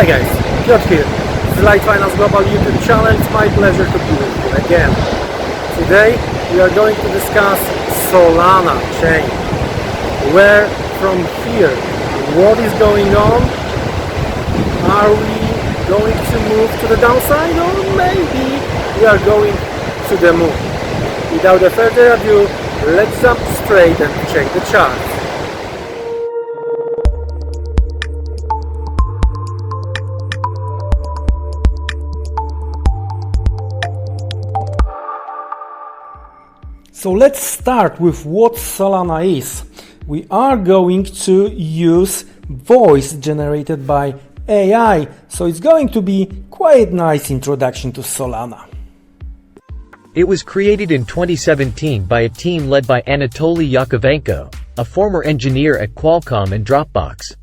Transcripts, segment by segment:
Hi guys, Piotr here. This is LiteFinance Global YouTube channel. It's my pleasure to be with you again. Today we are going to discuss Solana chain. Where from here? What is going on? Are we going to move to the downside, or maybe we are going to the moon? Without further ado, let's jump straight and check the chart. So let's start with what Solana is. We are going to use voice generated by AI, so it's going to be quite nice introduction to Solana. It was created in 2017 by a team led by Anatoly Yakovenko, a former engineer at Qualcomm and Dropbox.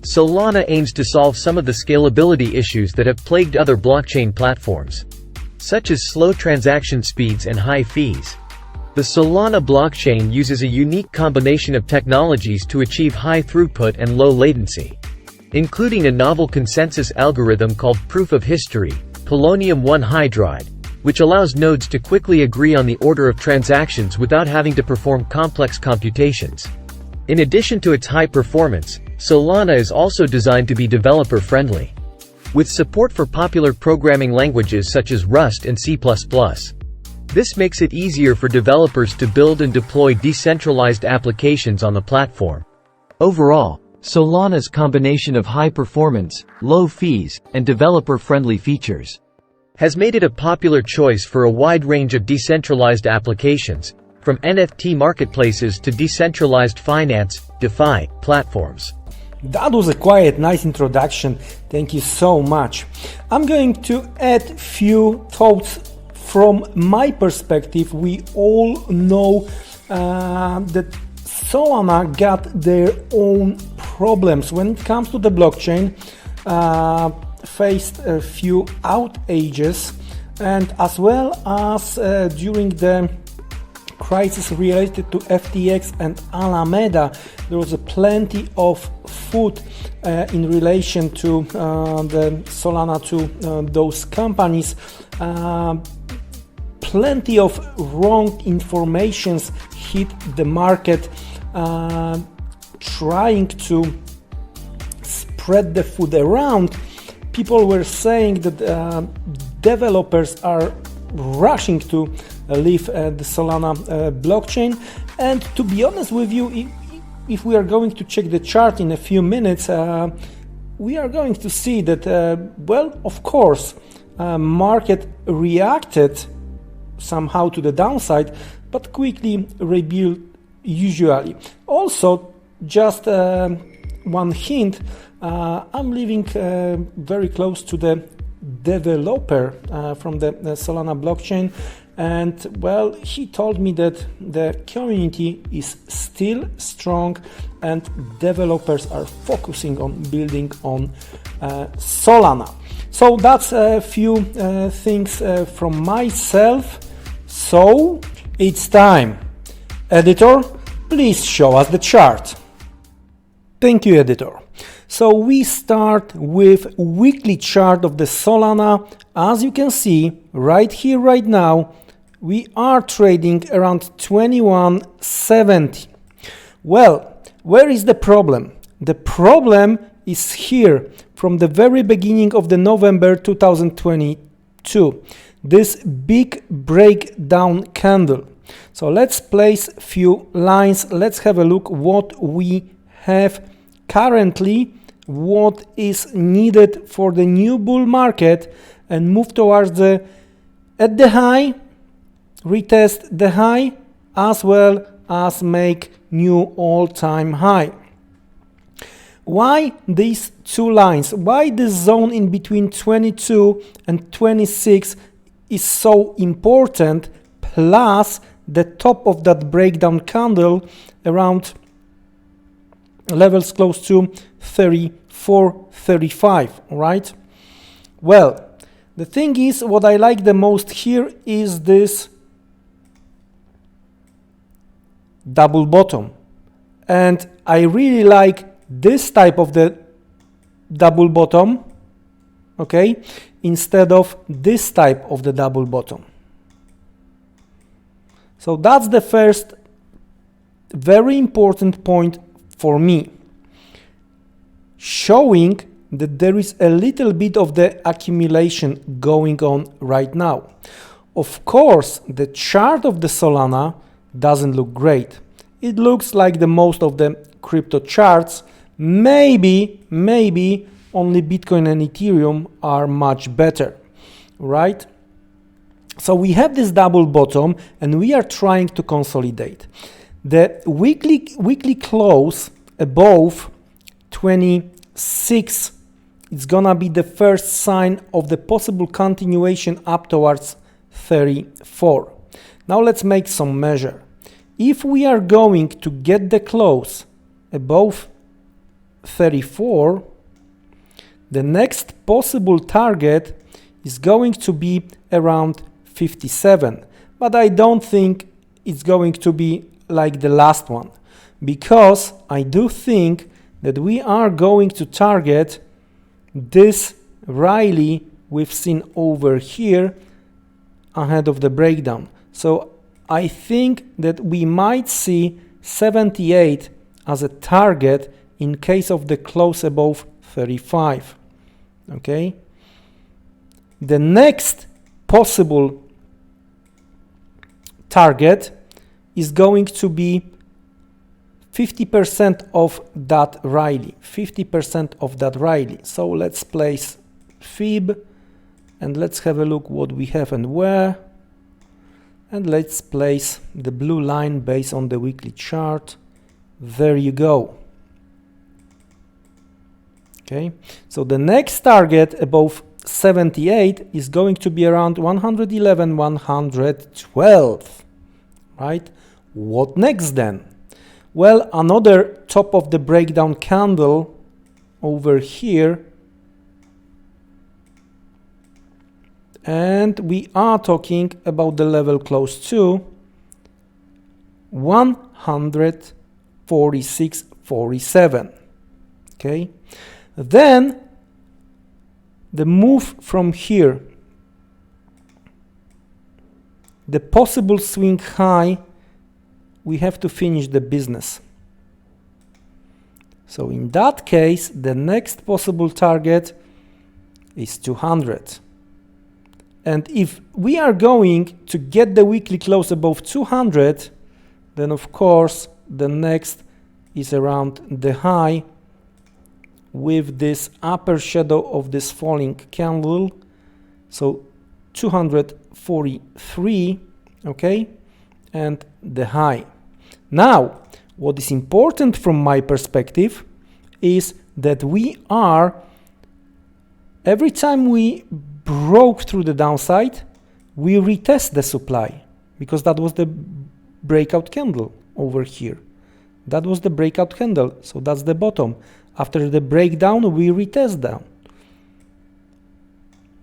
Solana aims to solve some of the scalability issues that have plagued other blockchain platforms, such as slow transaction speeds and high fees. The Solana blockchain uses a unique combination of technologies to achieve high throughput and low latency, including a novel consensus algorithm called proof of history, polonium-1 hydride, which allows nodes to quickly agree on the order of transactions without having to perform complex computations. In addition to its high performance, Solana is also designed to be developer-friendly, with support for popular programming languages such as Rust and C++. This makes it easier for developers to build and deploy decentralized applications on the platform. Overall, Solana's combination of high performance, low fees, and developer-friendly features has made it a popular choice for a wide range of decentralized applications, from NFT marketplaces to decentralized finance, DeFi, platforms. That was a quite nice introduction. Thank you so much. I'm going to add few thoughts from my perspective. We all know that Solana got their own problems when it comes to the blockchain, faced a few outages, and as well as during the crisis related to FTX and Alameda, there was plenty of food in relation to the Solana to those companies. Plenty of wrong informations hit the market, trying to spread the food around. People were saying that developers are rushing to leave the Solana blockchain, and to be honest with you, if we are going to check the chart in a few minutes, we are going to see that, well, of course, market reacted somehow to the downside, but quickly rebuilt usually. Also, just one hint, I'm living very close to the developer from the Solana blockchain, and well, he told me that the community is still strong and developers are focusing on building on Solana. So that's a few things from myself. So it's time. Editor, please show us the chart. Thank you, editor. So we start with weekly chart of the Solana. As you can see right here, right now, we are trading around 2170. Well, where is the problem? The problem is here from the very beginning of the November 2022. This big breakdown candle. So let's place few lines. Let's have a look what we have currently, what is needed for the new bull market, and move towards the at the high, retest the high, as well as make new all-time high. Why these two lines? Why this zone in between 22 and 26 is so important, plus the top of that breakdown candle around levels close to 34, 35, right? Well, the thing is, what I like the most here is this double bottom, and I really like this type of the double bottom okay, instead of this type of the double bottom. So that's the first very important point for me, showing that there is a little bit of the accumulation going on right now. Of course, the chart of the Solana doesn't look great. It looks like the most of the crypto charts. Maybe only Bitcoin and Ethereum are much better, right? So we have this double bottom and we are trying to consolidate. The weekly close above 26, it's gonna be the first sign of the possible continuation up towards 34. Now let's make some measure. If we are going to get the close above 34, the next possible target is going to be around 57, but I don't think it's going to be like the last one, because I do think that we are going to target this rally we've seen over here ahead of the breakdown. So I think that we might see 78 as a target in case of the close above 35. Okay. The next possible target is going to be 50% of that rally. 50% of that rally. So let's place fib and let's have a look what we have and where. And let's place the blue line based on the weekly chart. There you go. Okay, so the next target above 78 is going to be around 111, 112, right? What next then? Well, another top of the breakdown candle over here. And we are talking about the level close to 146.47. Okay. Then the move from here, the possible swing high, we have to finish the business. So in that case, the next possible target is 200. And if we are going to get the weekly close above 200, then of course the next is around the high with this upper shadow of this falling candle. So 243, okay, and the high. Now, what is important from my perspective is that we are, every time we broke through the downside, we retest the supply, because that was the breakout candle over here. That was the breakout candle, so that's the bottom. After the breakdown, we retest down.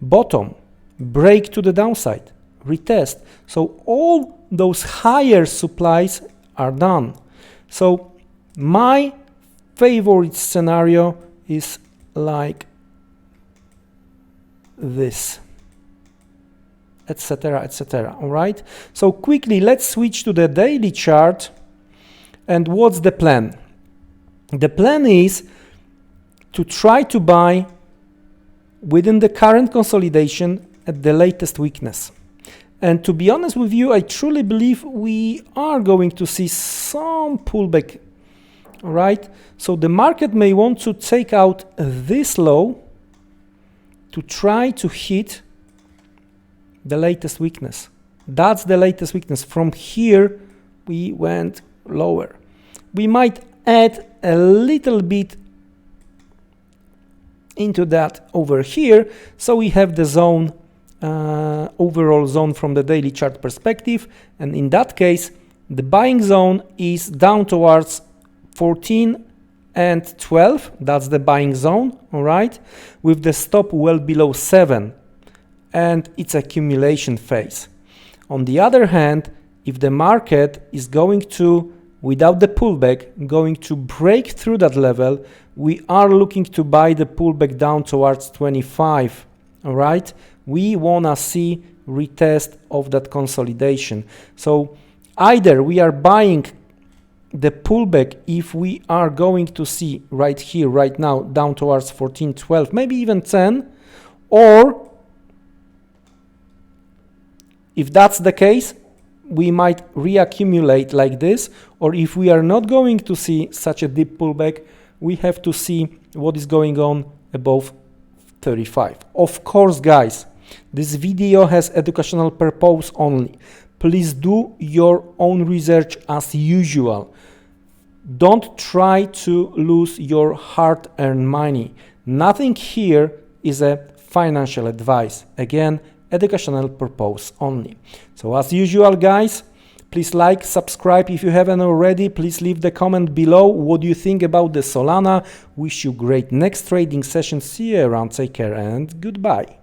Bottom, break to the downside, retest. So all those higher supplies are done. So my favorite scenario is like this, etc., etc. All right. So quickly, let's switch to the daily chart. And what's the plan? The plan is to try to buy within the current consolidation at the latest weakness. And to be honest with you, I truly believe we are going to see some pullback. All right. So the market may want to take out this low to try to hit the latest weakness. That's the latest weakness. From here, we went lower. We might add a little bit into that over here. So we have the zone, overall zone from the daily chart perspective. And in that case, the buying zone is down towards 14 and 12. That's the buying zone, all right, with the stop well below 7. And it's accumulation phase. On the other hand, if the market is going to, without the pullback, going to break through that level, we are looking to buy the pullback down towards 25 all right? We wanna see retest of that consolidation. So either we are buying the pullback if we are going to see right here, right now, down towards 14, 12, maybe even 10, or if that's the case, we might reaccumulate like this, or if we are not going to see such a deep pullback, we have to see what is going on above 35. Of course, guys, this video has educational purpose only. Please do your own research as usual. Don't try to lose your hard-earned money. Nothing here is a financial advice. Again, educational purpose only. So as usual, guys, please like, subscribe if you haven't already. Please leave the comment below. What do you think about the Solana? Wish you great next trading session. See you around. Take care and goodbye.